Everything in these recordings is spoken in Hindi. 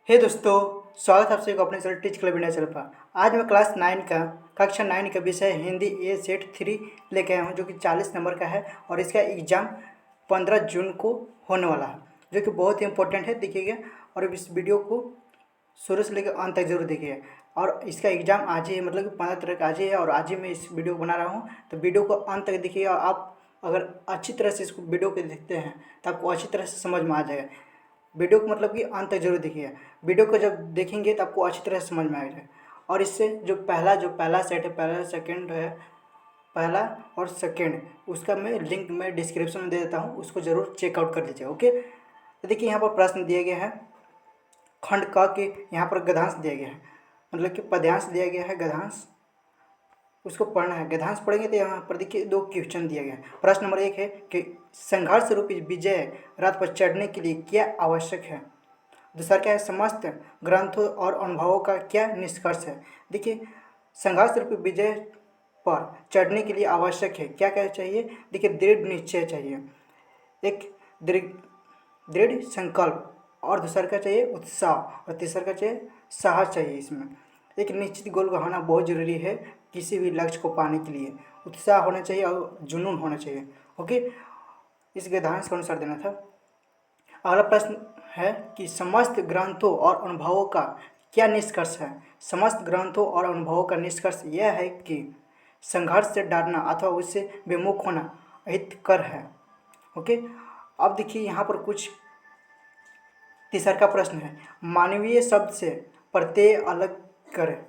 हे दोस्तों, स्वागत है आप सभी को अपने channel teach club India channel पर। आज मैं क्लास 9 का कक्षा 9 का विषय हिंदी ए सेट 3 लेके आया हूँ, जो कि 40 नंबर का है और इसका एग्ज़ाम 15 जून को होने वाला है, जो कि बहुत ही इंपॉर्टेंट है। देखिएगा और इस वीडियो को शुरू से लेकर अंत तक जरूर देखिएगा। और इसका एग्ज़ाम आज ही है, मतलब कि 15 तारीख आज ही है और आज ही मैं इस वीडियो को बना रहा हूँ, तो वीडियो को अंत तक देखिएगा। आप अगर अच्छी तरह से इसको वीडियो को देखते हैं तो आपको अच्छी तरह से समझ में आ जाएगा। वीडियो को मतलब कि अंत तक जरूर देखिए। वीडियो को जब देखेंगे तो आपको अच्छी तरह से समझ में आएगा। और इससे जो पहला सेट है, पहला सेकंड है, पहला और सेकंड, उसका मैं लिंक में डिस्क्रिप्शन में दे देता हूँ, उसको ज़रूर चेकआउट कर लीजिए। ओके, तो देखिए यहाँ पर प्रश्न दिया गया है खंड क के, यहाँ पर गद्यांश दिया गया है, मतलब कि पद्यांश दिया गया है, गद्यांश उसको पढ़ना है। गद्यांश पढ़ेंगे तो यहाँ पर देखिए 2 क्वेश्चन दिया गया है। प्रश्न नंबर 1 है कि संघर्ष रूपी विजय रथ पर चढ़ने के लिए क्या आवश्यक है। दूसरा क्या है, समस्त ग्रंथों और अनुभवों का क्या निष्कर्ष है। देखिए, संघर्ष रूपी विजय पर चढ़ने के लिए आवश्यक है क्या क्या चाहिए। देखिए, दृढ़ निश्चय चाहिए, एक दृढ़ दृढ़ संकल्प, और दूसरा का चाहिए उत्साह, और तीसरा का चाहिए साहस चाहिए। इसमें एक निश्चित गोल का होना बहुत ज़रूरी है किसी भी लक्ष्य को पाने के लिए। उत्साह होना चाहिए और जुनून होना चाहिए। ओके, इस गद्यांश के अनुसार देना था। अगला प्रश्न है कि समस्त ग्रंथों और अनुभवों का क्या निष्कर्ष है। समस्त ग्रंथों और अनुभवों का निष्कर्ष यह है कि संघर्ष से डरना अथवा उससे विमुख होना अहितकर है। ओके, अब देखिए यहाँ पर कुछ तीसरा का प्रश्न है, मानवीय शब्द से प्रत्यय अलग करें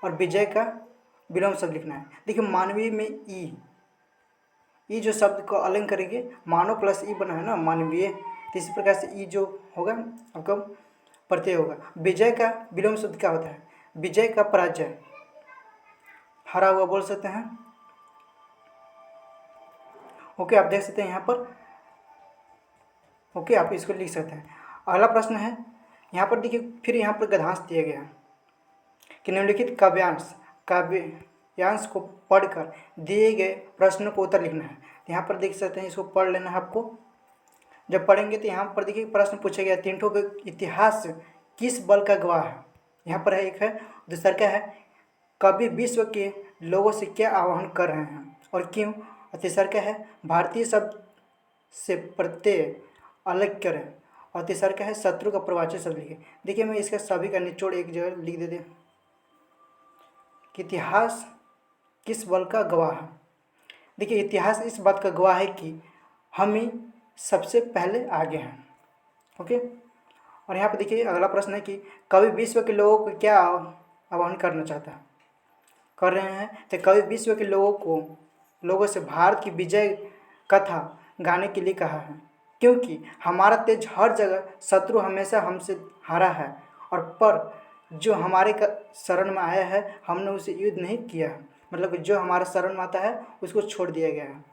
और विजय का विलोम शब्द लिखना है। देखिए, मानवीय में ई जो शब्द को अलग करेंगे, मानव प्लस ई बना है ना, मानवीय, तो इसी प्रकार से ई जो होगा आपका प्रत्यय होगा। विजय का विलोम शब्द क्या होता है, विजय का पराजय, हारा हुआ बोल सकते हैं। ओके, आप देख सकते हैं यहाँ पर। ओके, आप इसको लिख सकते हैं। अगला प्रश्न है यहाँ पर, देखिए फिर यहाँ पर गद्यांश दिया गया है कि निम्नलिखित काव्यांश को पढ़कर दिए गए प्रश्नों को उत्तर लिखना है। यहाँ पर देख सकते हैं, इसको पढ़ लेना है आपको। जब पढ़ेंगे तो यहाँ पर देखिए प्रश्न पूछा गया, तीन ठो का इतिहास किस बल का गवाह है। यहाँ पर है, एक है, दूसरा क्या है, कवि विश्व के लोगों से क्या आह्वान कर रहे हैं और क्यों, और तीसरा क्या है, भारतीय शब्द से प्रत्यय अलग करें, और तीसरा क्या है, शत्रु का प्रवाची शब्द लिखे। देखिए, मैं इसका सभी का निचोड़ एक जगह लिख देते हैं कि इतिहास किस बल का गवाह है। देखिए, इतिहास इस बात का गवाह है कि हम ही सबसे पहले आगे हैं। ओके, और यहाँ पर देखिए अगला प्रश्न है कि कवि विश्व के लोगों को क्या आह्वान करना चाहता है, कर रहे हैं, तो कवि विश्व के लोगों से भारत की विजय कथा गाने के लिए कहा है, क्योंकि हमारा तेज हर जगह शत्रु हमेशा हमसे हारा है, और पर जो हमारे शरण में आया है हमने उसे युद्ध नहीं किया है, मतलब कि जो हमारा शरण में आता है उसको छोड़ दिया गया है।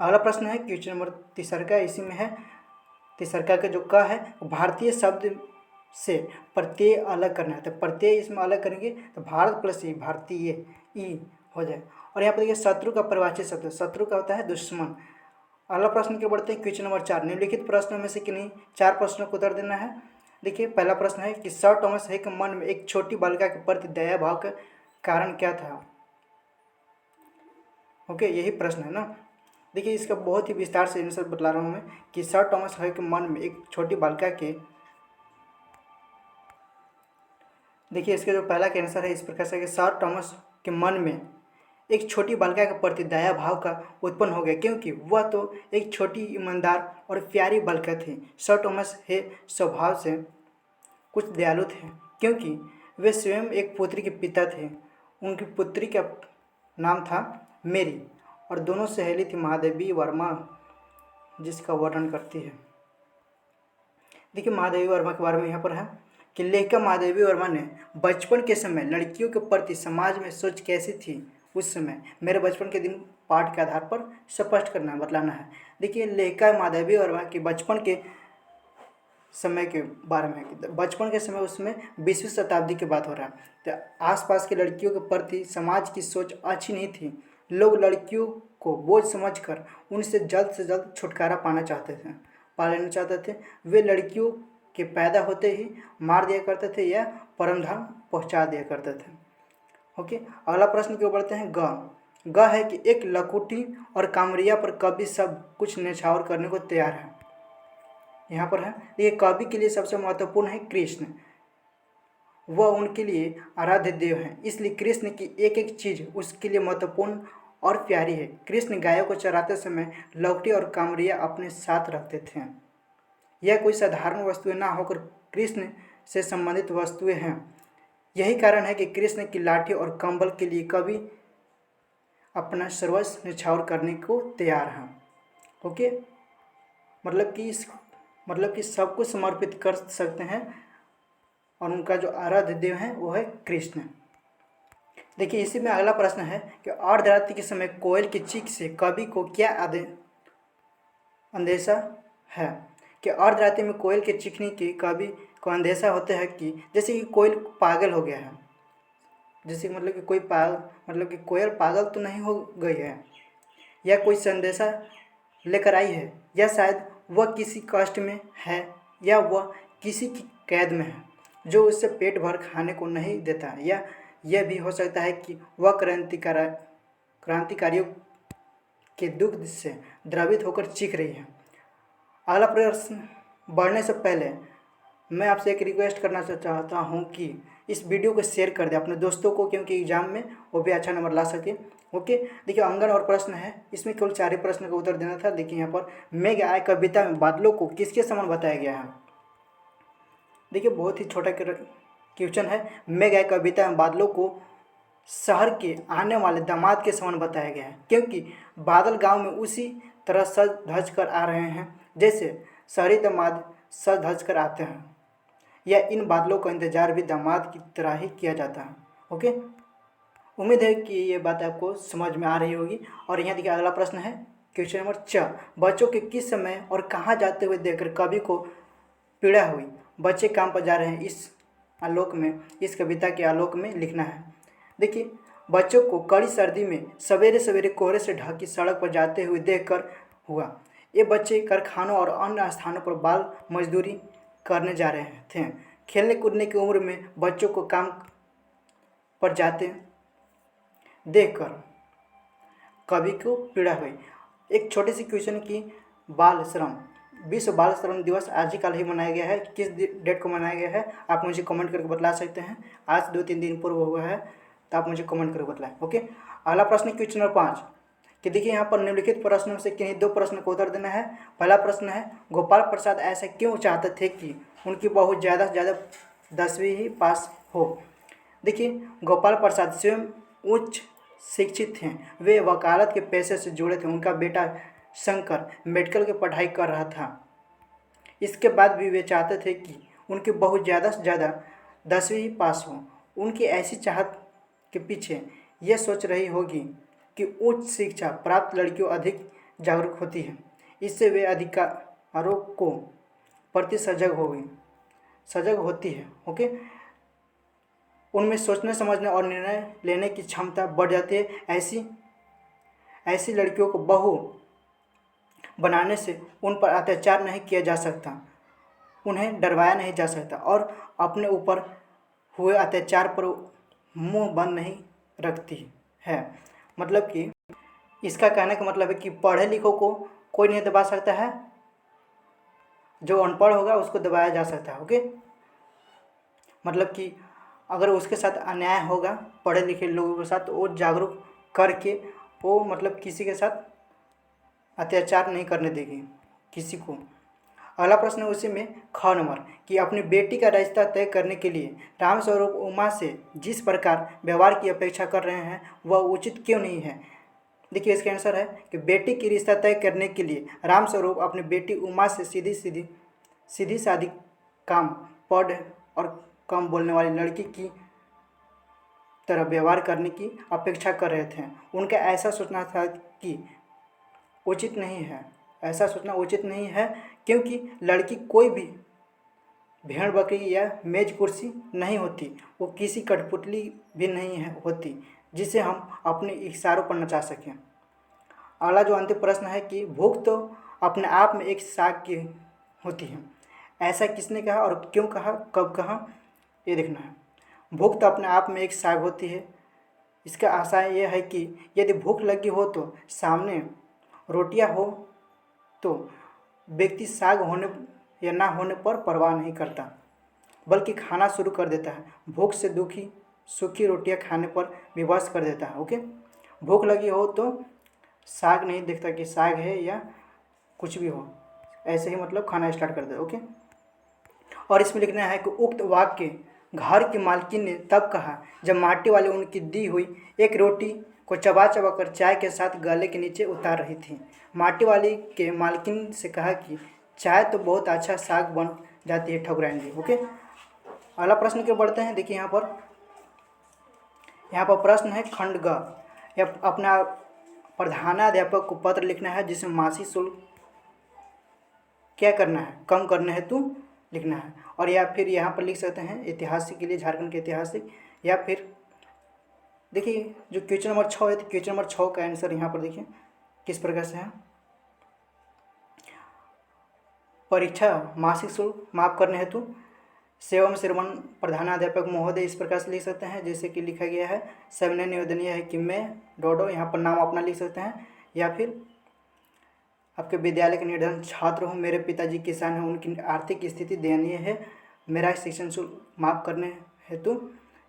अगला प्रश्न है क्वेश्चन नंबर तीसरा का, इसी में है तीसरा का जो का है, भारतीय शब्द से प्रत्यय अलग करना है, तो प्रत्यय इसमें अलग करेंगे तो भारत प्लस ई, भारतीय ई हो जाए। और यहाँ पर देखिए शत्रु का परिभाषित शब्द, शत्रु का होता है दुश्मन। अगला प्रश्न की बढ़ते हैं, क्वेश्चन नंबर 4, निम्नलिखित प्रश्नों में से किन्हीं 4 प्रश्नों को उत्तर देना है। देखिए, पहला प्रश्न है कि सर थॉमस हे के मन में एक छोटी बालिका के प्रति दया भाव का कारण क्या था। ओके, यही प्रश्न है ना। देखिए, इसका बहुत ही विस्तार से आंसर बतला रहा हूँ मैं कि सर थॉमस हे के मन में एक छोटी बालिका के, देखिए इसका जो पहला का आंसर है इस प्रकार से कि सर थॉमस के मन में एक छोटी बालिका के प्रति दया भाव का उत्पन्न हो गया, क्योंकि वह तो एक छोटी, ईमानदार और प्यारी बालिका थी। सर थॉमस हे स्वभाव से कुछ दयालु थे, क्योंकि वे स्वयं एक पुत्री के पिता थे। उनकी पुत्री का नाम था मेरी, और दोनों सहेली थी महादेवी वर्मा, जिसका वर्णन करती है। देखिए, महादेवी वर्मा के बारे में यहाँ पर है कि लेखिका महादेवी वर्मा ने बचपन के समय लड़कियों के प्रति समाज में सोच कैसी थी उस समय मेरे बचपन के दिन पाठ के आधार पर स्पष्ट करना बतलाना है। देखिए, लेखिका महादेवी वर्मा के बचपन के समय के बारे में, बचपन के समय उसमें 20वीं शताब्दी की बात हो रहा है, तो आसपास की लड़कियों के प्रति समाज की सोच अच्छी नहीं थी। लोग लड़कियों को बोझ समझकर उनसे जल्द से जल्द छुटकारा पा लेना चाहते थे। वे लड़कियों के पैदा होते ही मार दिया करते थे या परमधाम पहुंचा दिया करते थे। ओके, अगला प्रश्न की ओर बढ़ते हैं। ग है कि एक लकुटी और कामरिया पर कवि सब कुछ न्यौछावर करने को तैयार है। यहाँ पर है, ये कवि के लिए सबसे महत्वपूर्ण है कृष्ण, वह उनके लिए आराध्य देव हैं, इसलिए कृष्ण की एक एक चीज़ उसके लिए महत्वपूर्ण और प्यारी है। कृष्ण गायों को चराते समय लौकटी और कामरिया अपने साथ रखते थे। यह कोई साधारण वस्तुएं ना होकर कृष्ण से संबंधित वस्तुएं हैं। यही कारण है कि कृष्ण की लाठी और कंबल के लिए कवि अपना सर्वस्व न्यौछावर करने को तैयार हैं। ओके, मतलब कि सब कुछ समर्पित कर सकते हैं और उनका जो आराध्य देव है वो है कृष्ण। देखिए, इसी में अगला प्रश्न है कि अर्धरात्रि के समय कोयल की चीख से कवि को क्या अंदेशा है। कि अर्धरात्रि में कोयल के चीखने के कवि को अंदेशा होता है कि जैसे कि कोयल पागल हो गया है, जैसे मतलब कि कोयल पागल तो नहीं हो गई है, या कोई संदेशा लेकर आई है, या शायद वह किसी कष्ट में है, या वह किसी की कैद में है जो उससे पेट भर खाने को नहीं देता, या यह भी हो सकता है कि वह क्रांतिकारियों के दुख से द्रवित होकर चीख रही है। अगला प्रश्न बढ़ने से पहले मैं आपसे एक रिक्वेस्ट करना चाहता हूँ कि इस वीडियो को शेयर कर दें अपने दोस्तों को, क्योंकि एग्जाम में वो भी अच्छा नंबर ला सके। ओके, देखिए अंगन और प्रश्न है, इसमें केवल 4 ही प्रश्न का उत्तर देना था। देखिए यहाँ पर मेघ आए कविता में बादलों को किसके समान बताया गया है। देखिए बहुत ही छोटा क्वेश्चन है। मेघ आए कविता में बादलों को शहर के आने वाले दामाद के समान बताया गया है, क्योंकि बादल गांव में उसी तरह सज धज कर आ रहे हैं जैसे शहरी दामाद सज धज कर आते हैं, या इन बादलों का इंतजार भी दामाद की तरह ही किया जाता है। ओके, उम्मीद है कि ये बात आपको समझ में आ रही होगी। और यहाँ देखिए अगला प्रश्न है क्वेश्चन नंबर 4। बच्चों के किस समय और कहाँ जाते हुए देखकर कवि को पीड़ा हुई। बच्चे काम पर जा रहे हैं, इस कविता के आलोक में लिखना है। देखिए, बच्चों को कड़ी सर्दी में सवेरे सवेरे कोहरे से ढकी सड़क पर जाते हुए देखकर हुआ। ये बच्चे कारखानों और अन्य स्थानों पर बाल मजदूरी करने जा रहे थे। खेलने कूदने की उम्र में बच्चों को काम पर जाते देखकर कवि को पीड़ा हुई। एक छोटी सी क्वेश्चन की बाल श्रम, विश्व बाल श्रम दिवस आज ही कल ही मनाया गया है। किस डेट को मनाया गया है आप मुझे कमेंट करके बता सकते हैं। आज 2-3 दिन पूर्व हुआ है, तो आप मुझे कमेंट करके बताएं। ओके, अगला प्रश्न क्वेश्चन नंबर 5 कि देखिए यहाँ पर निम्नलिखित प्रश्नों से किन्हीं 2 प्रश्न को उत्तर देना है। पहला प्रश्न है, गोपाल प्रसाद ऐसा क्यों चाहते थे कि उनकी बहू ज़्यादा से ज़्यादा 10वीं ही पास हो। देखिए, गोपाल प्रसाद स्वयं उच्च शिक्षित थे, वे वकालत के पेशे से जुड़े थे। उनका बेटा शंकर मेडिकल की पढ़ाई कर रहा था। इसके बाद भी वे चाहते थे कि उनकी बहू ज़्यादा से ज़्यादा 10वीं ही पास हो। उनकी ऐसी चाहत के पीछे यह सोच रही होगी कि उच्च शिक्षा प्राप्त लड़कियों अधिक जागरूक होती है, इससे वे अधिकारों को प्रति सजग होती है। ओके, उनमें सोचने समझने और निर्णय लेने की क्षमता बढ़ जाती है। ऐसी लड़कियों को बहू बनाने से उन पर अत्याचार नहीं किया जा सकता, उन्हें डरवाया नहीं जा सकता और अपने ऊपर हुए अत्याचार पर मुंह बंद नहीं रखती है। मतलब कि इसका कहने का मतलब है कि पढ़े लिखों को कोई नहीं दबा सकता है, जो अनपढ़ होगा उसको दबाया जा सकता है। ओके, मतलब कि अगर उसके साथ अन्याय होगा पढ़े लिखे लोगों के साथ, तो वो जागरूक करके वो मतलब किसी के साथ अत्याचार नहीं करने देगी किसी को। अगला प्रश्न उसी में ख नंबर कि अपनी बेटी का रिश्ता तय करने के लिए रामस्वरूप उमा से जिस प्रकार व्यवहार की अपेक्षा कर रहे हैं वह उचित क्यों नहीं है। देखिए, इसका आंसर है कि बेटी की रिश्ता तय करने के लिए रामस्वरूप अपनी बेटी उमा से सीधी सादी काम पढ़ और कम बोलने वाली लड़की की तरह व्यवहार करने की अपेक्षा कर रहे थे। उनका ऐसा सोचना उचित नहीं है, क्योंकि लड़की कोई भी भेड़ बकरी या मेज कुर्सी नहीं होती, वो किसी कठपुतली भी नहीं होती जिसे हम अपने इशारों पर नचा सकें। अगला जो अंतिम प्रश्न है कि भूख तो अपने आप में एक साग की होती है, ऐसा किसने कहा और क्यों कहा, कब कहा, ये देखना है। भूख तो अपने आप में एक साग होती है। इसका आशय यह है कि यदि भूख लगी हो तो सामने रोटियां हो तो व्यक्ति साग होने या ना होने पर परवाह नहीं करता, बल्कि खाना शुरू कर देता है। भूख से दुखी सूखी रोटियां खाने पर विवश कर देता है। ओके, भूख लगी हो तो साग नहीं देखता कि साग है या कुछ भी हो, ऐसे ही मतलब खाना स्टार्ट कर दे। ओके, और इसमें लिखना है कि उक्त वाक्य घर की मालकिन ने तब कहा जब माटी वाली उनकी दी हुई एक रोटी को चबा चबा कर चाय के साथ गले के नीचे उतार रही थी। माटी वाली के मालकिन से कहा कि चाय तो बहुत अच्छा साग बन जाती है ठकुराइन जी। ओके, अगला प्रश्न के बढ़ते हैं। देखिए यहाँ पर प्रश्न है खंड ग। या अपना प्रधानाध्यापक को पत्र लिखना है जिसमें मासिक शुल्क क्या करना है, कम करने हेतु लिखना है। और या फिर यहाँ पर लिख सकते हैं ऐतिहासिक के लिए झारखंड के ऐतिहासिक, या फिर देखिए जो क्वेश्चन नंबर 6 है तो क्वेश्चन नंबर 6 का आंसर यहाँ पर देखिए किस प्रकार से है। परीक्षा मासिक शुल्क माफ करने हेतु सेवम श्रवण प्रधानाध्यापक महोदय, इस प्रकार से लिख सकते हैं जैसे कि लिखा गया है। सविनय निवेदनीय है कि मैं डोडो, यहाँ पर नाम अपना लिख सकते हैं। या फिर आपके विद्यालय के निर्धन छात्र हूँ, मेरे पिताजी किसान हैं, उनकी आर्थिक स्थिति दयनीय है, मेरा शिक्षण शुल्क माफ करने हेतु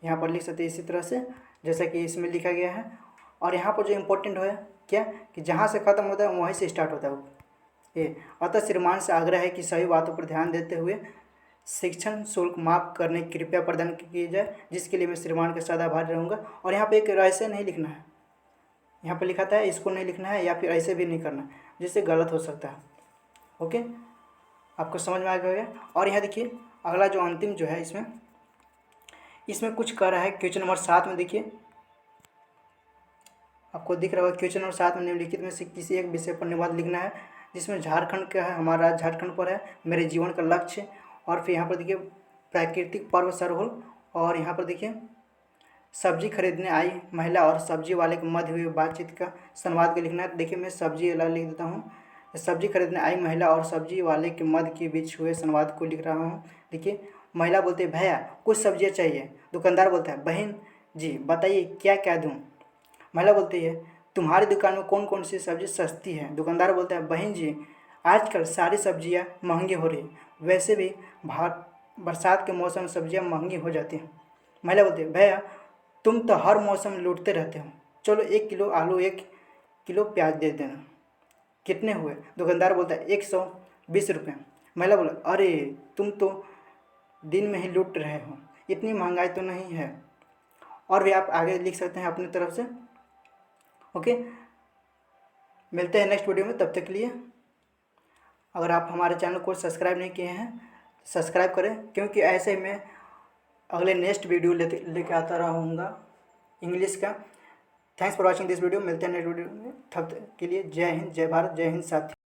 यहाँ पर लिख सकते हैं इसी तरह से जैसा कि इसमें लिखा गया है। और यहाँ पर जो इम्पोर्टेंट है क्या कि जहाँ से ख़त्म होता है वहीं से स्टार्ट होता है ये। अतः श्रीमान से आग्रह है कि सभी बातों पर ध्यान देते हुए शिक्षण शुल्क माफ करने की कृपया प्रदान की जाए, जिसके लिए मैं श्रीमान के सदा आभारी रहूँगा। और यहाँ पे एक ऐसे नहीं लिखना है, यहाँ पे लिखा था इसको नहीं लिखना है, या फिर ऐसे भी नहीं करना जिससे गलत हो सकता है। ओके, आपको समझ में आ गया। और यहाँ देखिए अगला जो अंतिम जो है इसमें कुछ कह रहा है क्वेश्चन नंबर 7 में। देखिए आपको दिख रहा होगा क्वेश्चन नंबर 7 में निम्नलिखित में से किसी एक विषय पर निबंध लिखना है, जिसमें झारखंड का है, हमारा झारखंड पर है, मेरे जीवन का लक्ष्य। और फिर यहाँ पर देखिए प्राकृतिक पर्व सरहुल, और यहाँ पर देखिए सब्जी खरीदने आई महिला और सब्जी वाले के मध्य हुई बातचीत का संवाद को लिखना है। देखिए मैं सब्जी वाला लिख देता हूँ। सब्जी खरीदने आई महिला और सब्जी वाले के मध्य के बीच हुए संवाद को लिख रहा हूँ। देखिए महिला बोलती है भैया कुछ सब्जियाँ चाहिए। दुकानदार बोलता है बहन जी बताइए क्या क्या दूँ। महिला बोलती है तुम्हारी दुकान में कौन कौन सी सब्जी सस्ती है। दुकानदार बोलता है बहन जी आजकल सारी सब्जियाँ महंगी हो रही, वैसे भी बरसात के मौसम में सब्जियाँ महंगी हो जाती हैं। महिला बोलती है भैया तुम तो हर मौसम में लूटते रहते हो, चलो 1 किलो आलू 1 किलो प्याज दे देना। कितने हुए। दुकानदार बोलता है 120 रुपये। महिला बोला अरे तुम तो दिन में ही लूट रहे हो, इतनी महंगाई तो नहीं है। और भी आप आगे लिख सकते हैं अपनी तरफ से। ओके, मिलते हैं नेक्स्ट वीडियो में, तब तक के लिए अगर आप हमारे चैनल को सब्सक्राइब नहीं किए हैं सब्सक्राइब करें, क्योंकि ऐसे ही मैं अगले नेक्स्ट वीडियो लेके आता रहूँगा इंग्लिश का। Thanks for watching this video. मिलते हैं नेक्स्ट वीडियो में, तब तक के लिए जय हिंद, जय भारत, जय हिंद साथी।